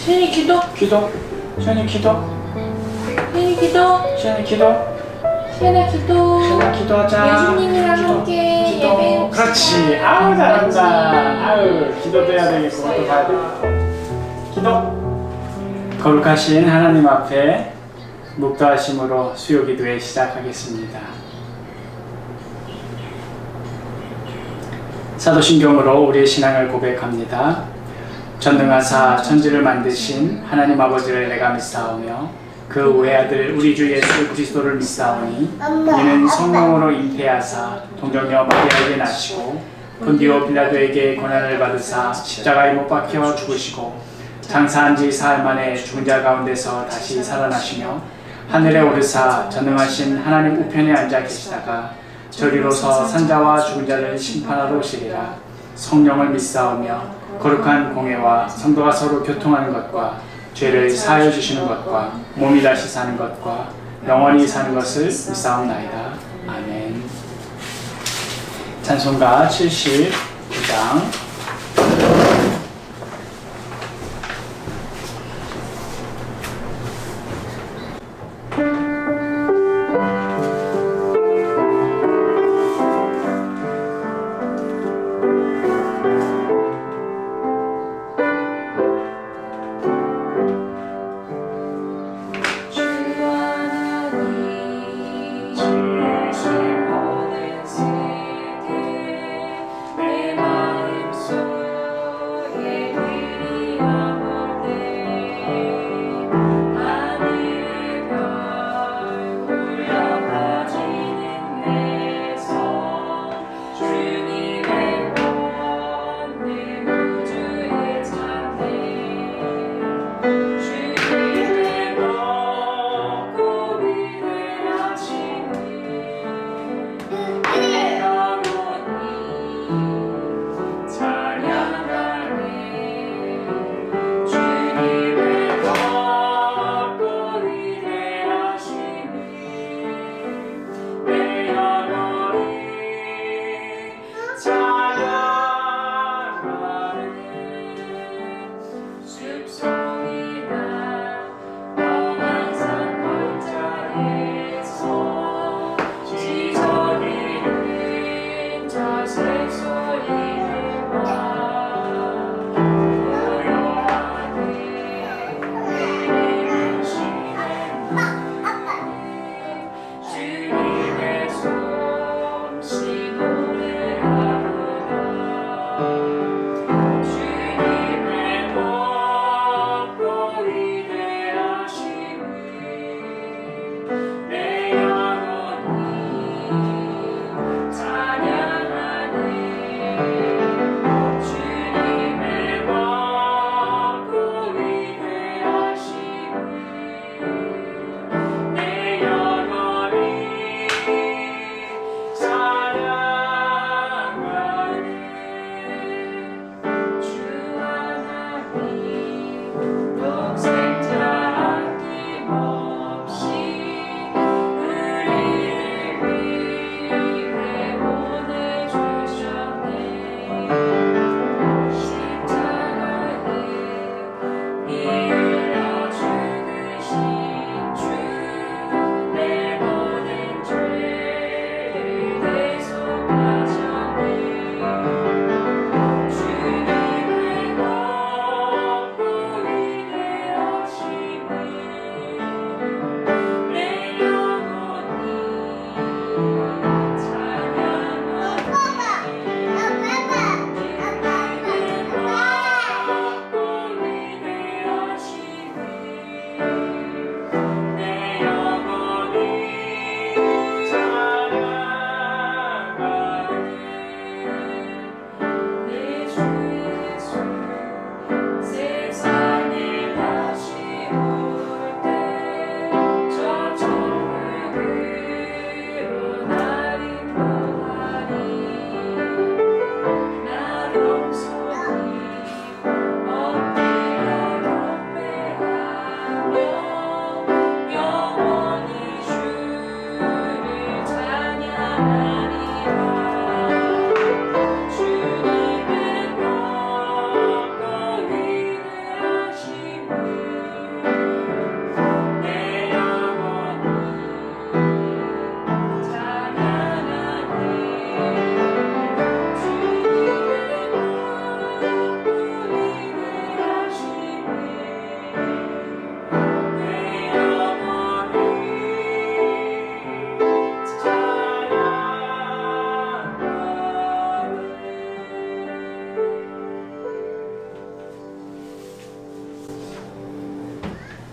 시연이 기도. 기도. 시연이 기도. 시연이 기도. 시연이 기도. 시연아 기도. 시연아 기도하자. 예수님이랑 기도. 함께 기도. 예배. 그렇지. 아우 잘한다. 아우 기도도 해야 되겠고 그것도 봐야 되겠고. 기도. 거룩하신 하나님 앞에 묵도하심으로 수요 기도회 시작하겠습니다. 사도신경으로 우리의 신앙을 고백합니다. 전능하사 천지를 만드신 하나님 아버지를 내가 믿사오며 그 외아들 우리 주 예수 그리스도를 믿사오니 이는 성령으로 잉태하사 동정녀 마리아에게 나시고 본디오 빌라도에게 고난을 받으사 십자가에 못 박혀 죽으시고 장사한 지 사흘 만에 죽은 자 가운데서 다시 살아나시며 하늘에 오르사 전능하신 하나님 우편에 앉아 계시다가 저리로서 산자와 죽은 자를 심판하러 오시리라. 성령을 믿사오며 거룩한 공회와 성도가 서로 교통하는 것과 죄를 사하여 주시는 것과 몸이 다시 사는 것과 영원히 사는 것을 믿사옵나이다. 아멘. 찬송가 79장.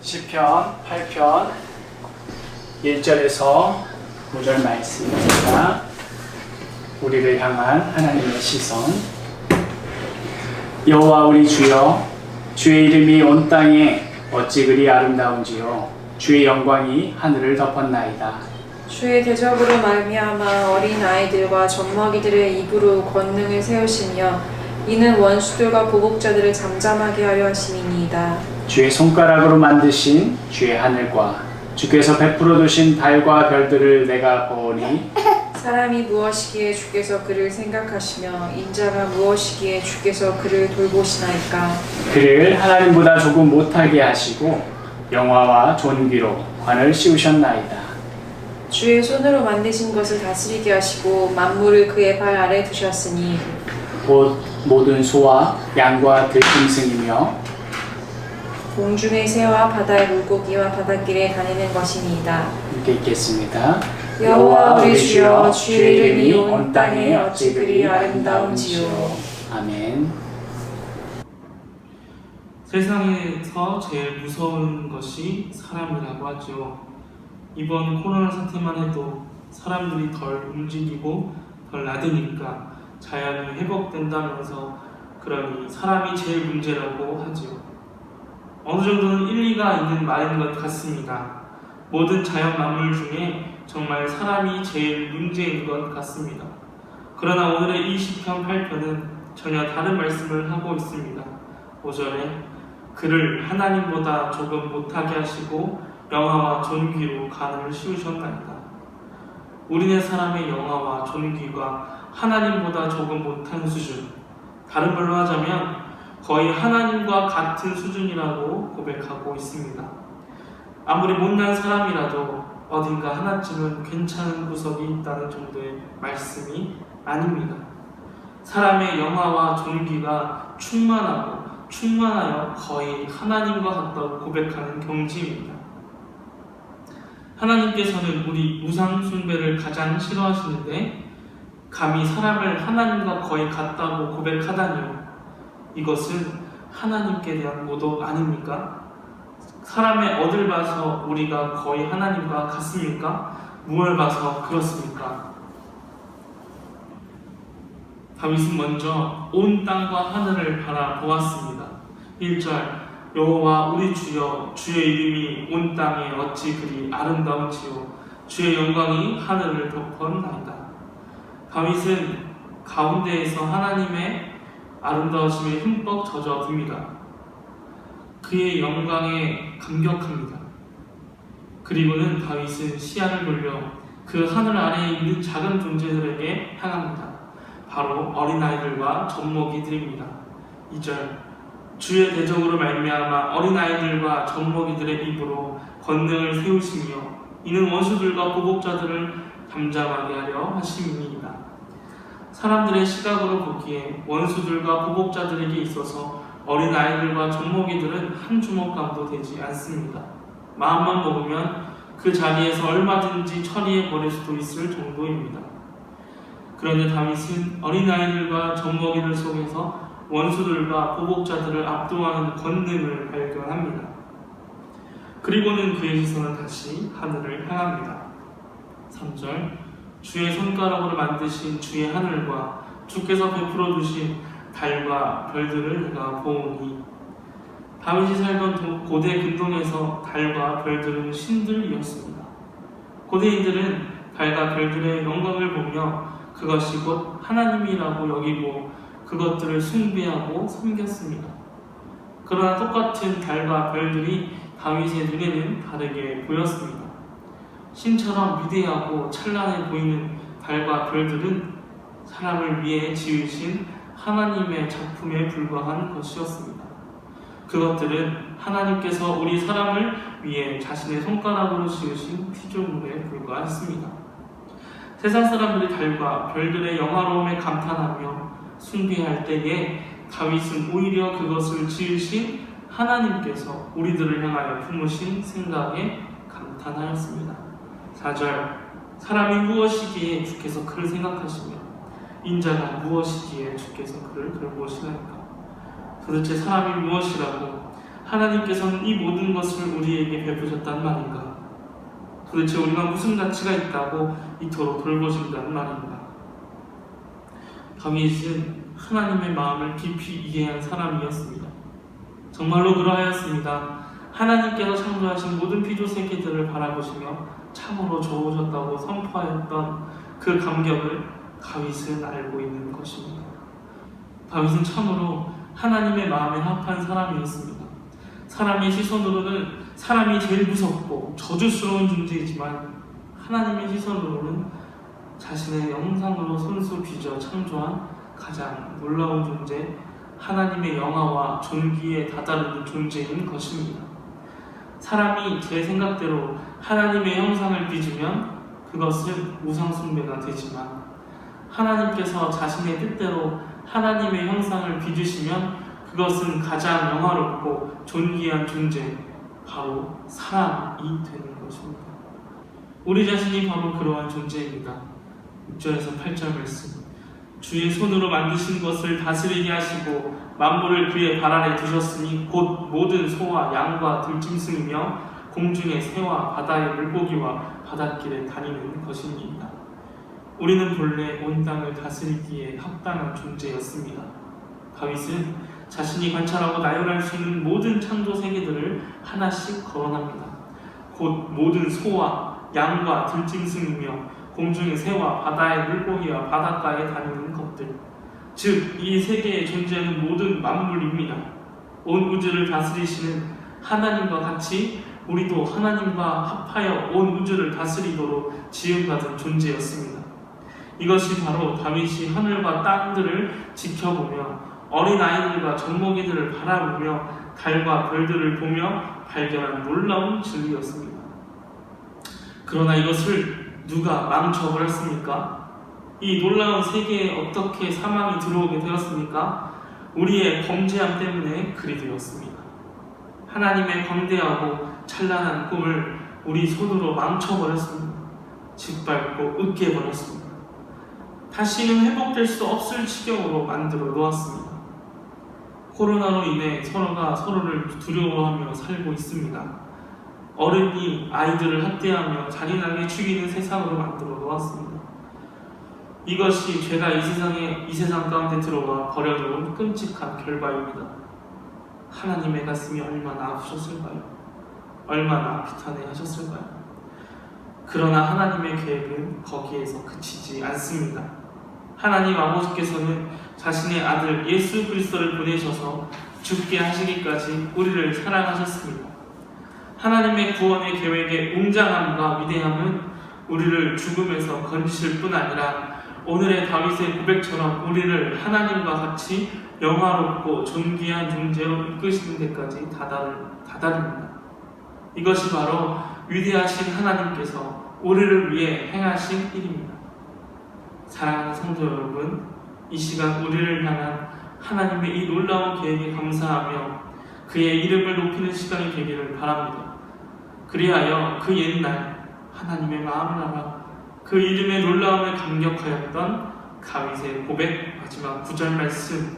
시편 8편 1절에서 9절 말씀입니다. 우리를 향한 하나님의 시선. 여호와 우리 주여, 주의 이름이 온 땅에 어찌 그리 아름다운지요. 주의 영광이 하늘을 덮었나이다. 주의 대적으로 말미암아 어린 아이들과 젖먹이들의 입으로 권능을 세우시며 이는 원수들과 보복자들을 잠잠하게 하려 하심이니이다. 주의 손가락으로 만드신 주의 하늘과 주께서 베풀어 두신 달과 별들을 내가 보니 사람이 무엇이기에 주께서 그를 생각하시며 인자가 무엇이기에 주께서 그를 돌보시나이까. 그를 하나님보다 조금 못하게 하시고 영화와 존귀로 관을 씌우셨나이다. 주의 손으로 만드신 것을 다스리게 하시고 만물을 그의 발 아래 두셨으니 곧 모든 소와 양과 들짐승이며 공중의 새와 바다의 물고기와 바닷길에 다니는 것이니이다. 함께 읽겠습니다. 여호와 우리 주여, 주의 이름이 온 땅에 어찌 그리 아름다운지요. 아멘. 세상에서 제일 무서운 것이 사람이라고 하죠. 이번 코로나 사태만 해도 사람들이 덜 움직이고 덜 나대니까 자연이 회복된다면서 그러니 사람이 제일 문제라고 하죠. 어느 정도는 일리가 있는 말인 것 같습니다. 모든 자연 만물 중에 정말 사람이 제일 문제인 것 같습니다. 그러나 오늘의 이 시편 8편은 전혀 다른 말씀을 하고 있습니다. 5절에 그를 하나님보다 조금 못하게 하시고 영화와 존귀로 간음을 씌우셨나이다. 우리네 사람의 영화와 존귀가 하나님보다 조금 못한 수준, 다른 말로 하자면 거의 하나님과 같은 수준이라고 고백하고 있습니다. 아무리 못난 사람이라도 어딘가 하나쯤은 괜찮은 구석이 있다는 정도의 말씀이 아닙니다. 사람의 영화와 존귀가 충만하여 거의 하나님과 같다고 고백하는 경지입니다. 하나님께서는 우리 우상 숭배를 가장 싫어하시는데 감히 사람을 하나님과 거의 같다고 고백하다니요. 이것은 하나님께 대한 모독 아닙니까? 사람의 어딜 봐서 우리가 거의 하나님과 같습니까? 무엇을 봐서 그렇습니까? 다윗은 먼저 온 땅과 하늘을 바라보았습니다. 1절 여호와 우리 주여, 주의 이름이 온 땅에 어찌 그리 아름다운지요. 주의 영광이 하늘을 덮었나이다. 다윗은 가운데에서 하나님의 아름다우심에 흠뻑 젖어듭니다. 그의 영광에 감격합니다. 그리고는 다윗은 시야를 돌려 그 하늘 아래에 있는 작은 존재들에게 향합니다. 바로 어린아이들과 젖먹이들입니다. 2절 주의 대적으로 말미암아 어린아이들과 젖먹이들의 입으로 권능을 세우시며 이는 원수들과 보복자들을 잠잠하게 하려 하심이니이다. 사람들의 시각으로 보기에 원수들과 보복자들에게 있어서 어린아이들과 젖먹이들은 한 주먹감도 되지 않습니다. 마음만 먹으면 그 자리에서 얼마든지 처리해 버릴 수도 있을 정도입니다. 그런데 다윗은 어린아이들과 젖먹이들 속에서 원수들과 보복자들을 압도하는 권능을 발견합니다. 그리고는 그의 시선은 다시 하늘을 향합니다. 3절 주의 손가락으로 만드신 주의 하늘과 주께서 베풀어 두신 달과 별들을 내가 보오니. 다윗이 살던 고대 근동에서 달과 별들은 신들이었습니다. 고대인들은 달과 별들의 영광을 보며 그것이 곧 하나님이라고 여기고 그것들을 숭배하고 섬겼습니다. 그러나 똑같은 달과 별들이 다윗의 눈에는 다르게 보였습니다. 신처럼 위대하고 찬란해 보이는 달과 별들은 사람을 위해 지으신 하나님의 작품에 불과한 것이었습니다. 그것들은 하나님께서 우리 사람을 위해 자신의 손가락으로 지으신 피조물에 불과했습니다. 세상 사람들이 달과 별들의 영화로움에 감탄하며 숭배할 때에 다윗은 오히려 그것을 지으신 하나님께서 우리들을 향하여 품으신 생각에 감탄하였습니다. 4절 사람이 무엇이기에 주께서 그를 생각하시며 인자가 무엇이기에 주께서 그를 돌보시나이까. 도대체 사람이 무엇이라고 하나님께서는 이 모든 것을 우리에게 베푸셨단 말인가? 도대체 우리가 무슨 가치가 있다고 이토록 돌보신다는 말인가? 다윗은 하나님의 마음을 깊이 이해한 사람이었습니다. 정말로 그러하였습니다. 하나님께서 창조하신 모든 피조 세계들을 바라보시며 참으로 좋으셨다고 선포하였던 그 감격을 다윗은 알고 있는 것입니다. 다윗은 참으로 하나님의 마음에 합한 사람이었습니다. 사람의 시선으로는 사람이 제일 무섭고 저주스러운 존재이지만 하나님의 시선으로는 자신의 영상으로 손수 빚어 창조한 가장 놀라운 존재, 하나님의 영화와 존귀에 다다르는 존재인 것입니다. 사람이 제 생각대로 하나님의 형상을 빚으면 그것은 우상숭배가 되지만 하나님께서 자신의 뜻대로 하나님의 형상을 빚으시면 그것은 가장 영화롭고 존귀한 존재, 바로 사람이 되는 것입니다. 우리 자신이 바로 그러한 존재입니다. 6절에서 8절 말씀, 주의 손으로 만드신 것을 다스리게 하시고 만물을 그의 발 아래 두셨으니 곧 모든 소와 양과 들짐승이며 공중의 새와 바다의 물고기와 바닷길에 다니는 것입니다. 우리는 본래 온 땅을 다스리기에 합당한 존재였습니다. 다윗은 자신이 관찰하고 나열할 수 있는 모든 창조 세계들을 하나씩 거론합니다. 곧 모든 소와 양과 들짐승이며 공중의 새와 바다의 물고기와 바닷가에 다니는 것들, 즉 이 세계에 존재하는 모든 만물입니다. 온 우주를 다스리시는 하나님과 같이 우리도 하나님과 합하여 온 우주를 다스리도록 지음받은 존재였습니다. 이것이 바로 다윗이 하늘과 땅들을 지켜보며 어린아이들과 젖먹이들을 바라보며 달과 별들을 보며 발견한 놀라운 진리였습니다. 그러나 이것을 누가 망쳐버렸습니까? 이 놀라운 세계에 어떻게 사망이 들어오게 되었습니까? 우리의 범죄함 때문에 그리 되었습니다. 하나님의 광대하고 찬란한 꿈을 우리 손으로 망쳐버렸습니다. 짓밟고 으깨버렸습니다. 다시는 회복될 수 없을 지경으로 만들어 놓았습니다. 코로나로 인해 서로가 서로를 두려워하며 살고 있습니다. 어른이 아이들을 학대하며 잔인하게 죽이는 세상으로 만들어 놓았습니다. 이것이 죄가 이 세상 가운데 들어와 버려놓은 끔찍한 결과입니다. 하나님의 가슴이 얼마나 아프셨을까요? 얼마나 비탄해하셨을까요? 그러나 하나님의 계획은 거기에서 그치지 않습니다. 하나님 아버지께서는 자신의 아들 예수 그리스도를 보내셔서 죽게 하시기까지 우리를 사랑하셨습니다. 하나님의 구원의 계획의 웅장함과 위대함은 우리를 죽음에서 건지실 뿐 아니라 오늘의 다윗의 고백처럼 우리를 하나님과 같이 영화롭고 존귀한 존재로 이끄시는 데까지 다다릅니다. 이것이 바로 위대하신 하나님께서 우리를 위해 행하신 일입니다. 사랑하는 성도 여러분, 이 시간 우리를 향한 하나님의 이 놀라운 계획에 감사하며 그의 이름을 높이는 시간이 되기를 바랍니다. 그리하여 그 옛날 하나님의 마음을 알아 그 이름의 놀라움에 감격하였던 다윗의 고백 마지막 9절 말씀,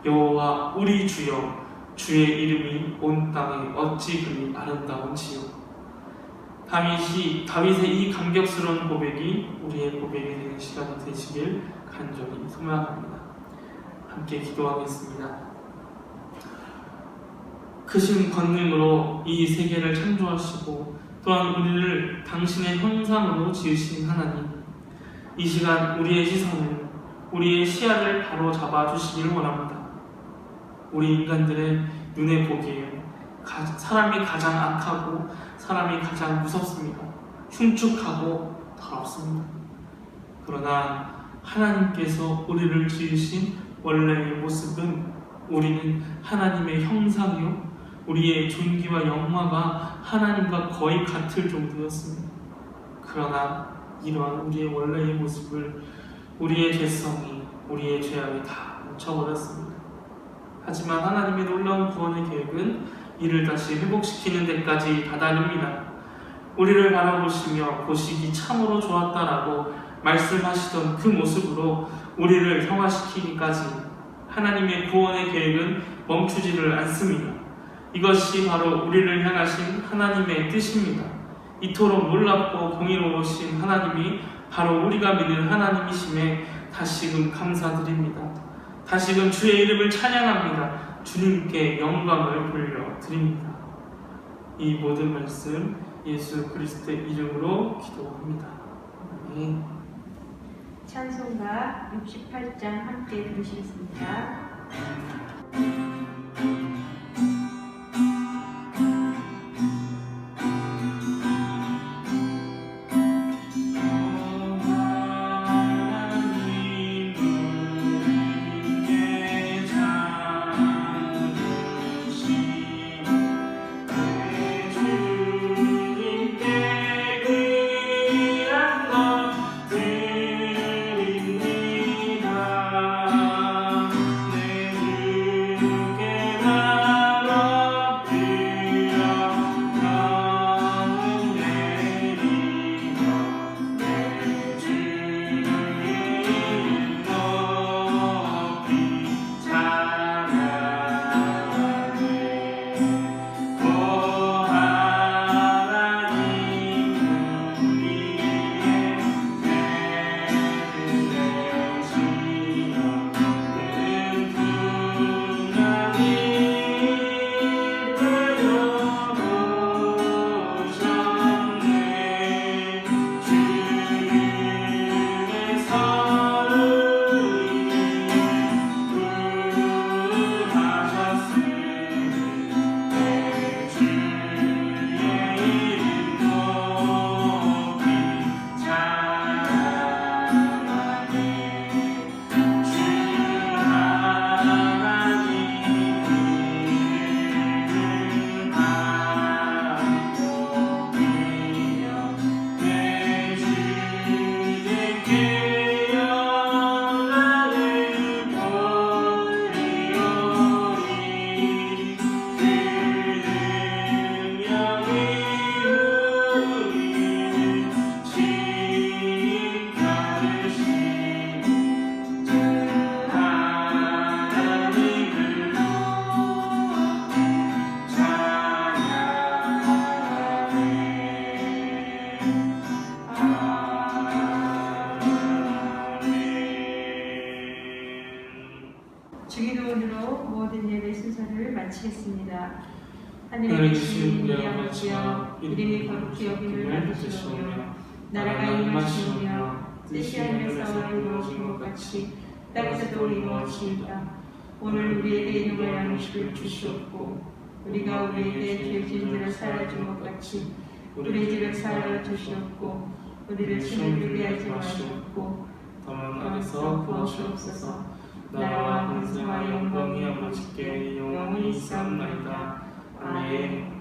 여호와 우리 주여 주의 이름이 온 땅에 어찌 그리 아름다운지요. 다윗의 이 감격스러운 고백이 우리의 고백이 되는 시간이 되시길 간절히 소망합니다. 함께 기도하겠습니다. 크신 권능으로 이 세계를 창조하시고 또한 우리를 당신의 형상으로 지으신 하나님, 이 시간 우리의 시선을, 우리의 시야를 바로 잡아주시기를 원합니다. 우리 인간들의 눈에 보기에 사람이 가장 악하고 사람이 가장 무섭습니다. 흉측하고 더럽습니다. 그러나 하나님께서 우리를 지으신 원래의 모습은 우리는 하나님의 형상이요 우리의 존귀와 영화가 하나님과 거의 같을 정도였습니다. 그러나 이러한 우리의 원래의 모습을 우리의 죄성이, 우리의 죄악이 다 묻혀버렸습니다. 하지만 하나님의 놀라운 구원의 계획은 이를 다시 회복시키는 데까지 다다릅니다. 우리를 바라보시며 보시기 참으로 좋았다라고 말씀하시던 그 모습으로 우리를 형화시키기까지 하나님의 구원의 계획은 멈추지를 않습니다. 이것이 바로 우리를 향하신 하나님의 뜻입니다. 이토록 놀랍고 공의로우신 하나님이 바로 우리가 믿는 하나님이심에 다시금 감사드립니다. 다시금 주의 이름을 찬양합니다. 주님께 영광을 돌려드립니다. 이 모든 말씀 예수 그리스도의 이름으로 기도합니다. 아멘. 찬송가 68장 함께 부르시겠습니다. 주기도문으로 모든 예배 순서를 마치겠습니다. 하늘에 계신 우리 아버지여, 이름이 거룩히 여김을 받으시오며 나라가 임하시오며 뜻이 하늘에서 이루어진 것 같이 땅에서도 이루어지이다. 오늘 우리에게 일용할 양식을 주시옵고 우리가 우리에게 죄 지은 자를 사하여 것 같이 우리 죄를 사하여 주시옵고 우리를 시험에 들게 하지 마시옵고 다만 악에서 구하시옵소서. 나라와 권세와 영광이 아버지께 영원히 있사옵나이다. 아멘.